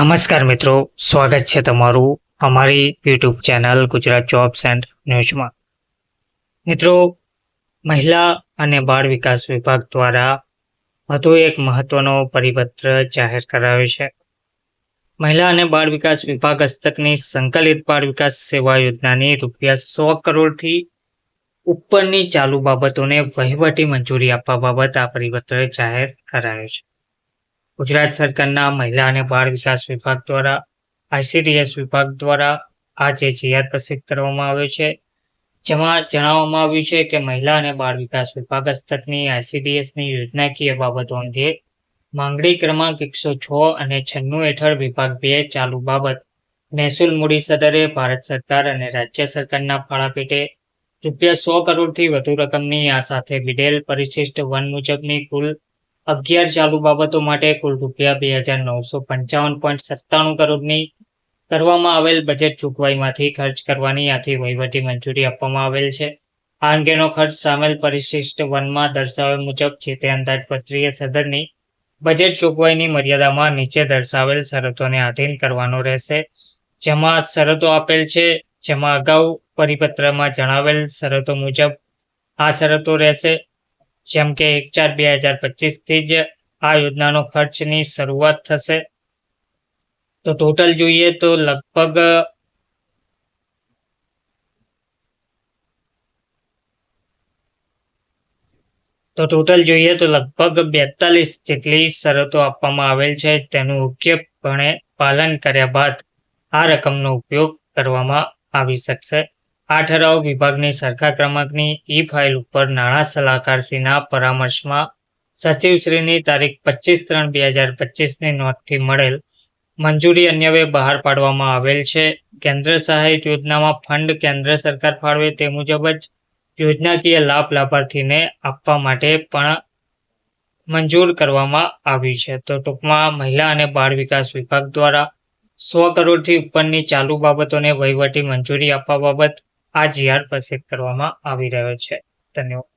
નમસ્કાર મિત્રો, સ્વાગત છે તમારું અમારી YouTube channel Gujarat jobs and ન્યૂઝમાં। મિત્રો, મહિલા અને બાળ વિકાસ વિભાગ દ્વારા વધુ એક મહત્વનો પરિપત્ર જાહેર કરાયો છે। મહિલા અને બાળ વિકાસ વિભાગ હસ્તકની સંકલિત બાળ વિકાસ સેવા યોજનાની ₹100 કરોડથી ઉપરની ચાલુ બાબતોને વહીવટી મંજૂરી આપવા બાબત આ પરિપત્ર જાહેર કરાયો છે। ગુજરાત સરકારના મહિલા અને બાળ વિકાસ વિભાગ દ્વારા ICDS વિભાગ દ્વારા આ જે જાહેર પ્રસિદ્ધ કરવામાં આવ્યો છે, જેમાં જણાવવામાં આવ્યું છે કે મહિલા અને બાળ વિકાસ વિભાગ હસ્તકની ICDSની યોજનાકીય બાબતો અંગે માંગણી ક્રમાંક 106 અને 96 હેઠળ વિભાગ 2 ચાલુ બાબત મહેસૂલ મૂડી સદરે ભારત સરકાર અને રાજ્ય સરકારના ફાળા પેટે ₹100 કરોડથી વધુ રકમની આ સાથે બિડેલ પરિશિષ્ટ વન મુજબની કુલ 11 ચાલુ બાબતો માટે કુલ ₹2,955.97 કરોડની કરવામાં આવેલ બજેટ જોગવાઈમાંથી ખર્ચ કરવાની આથી વહીવટી મંજૂરી આપવામાં આવેલ છે। આ અંગેનો ખર્ચ સામેલ પરિશિષ્ટ વનમાં દર્શાવ્યા મુજબ જે તે અંદાજપત્રીય સદરની બજેટ જોગવાઈની મર્યાદામાં નીચે દર્શાવેલ શરતોને આધીન કરવાનો રહેશે, જેમાં શરતો આપેલ છે, જેમાં અગાઉ પરિપત્રમાં જણાવેલ શરતો મુજબ આ શરતો રહેશે। જેમ કે 1/4/2025 થી જ આ યોજનાનો ખર્ચની શરૂઆત થશે। તો ટોટલ જોઈએ તો લગભગ 42 જેટલી શરતો આપવામાં આવેલ છે। તેનું યોગ્યપણે પાલન કર્યા બાદ આ રકમનો ઉપયોગ કરવામાં આવી શકશે। આ ઠરાવ વિભાગની સરખા ક્રમાંકની ફાઇલ ઉપર નાણાં સલાહકારશ્રીના પરામર્શમાં સચિવશ્રીની તારીખ 25/3/2025ની નોંધથી મળેલ મંજૂરી અન્વયે બહાર પાડવામાં આવેલ છે। કેન્દ્ર સહાયિત યોજનામાં ફંડ કેન્દ્ર સરકાર ફાળવે તે મુજબ જ યોજનાકીય લાભ લાભાર્થીને આપવા માટે પણ મંજૂર કરવામાં આવ્યું છે। તો ટૂંકમાં મહિલા અને બાળ વિકાસ વિભાગ દ્વારા 100 કરોડથી ઉપરની ચાલુ બાબતોને વહીવટી મંજૂરી આપવા બાબત આ જીઆર પ્રસિદ્ધ કરવામાં આવી રહ્યો છે। ધન્યવાદ।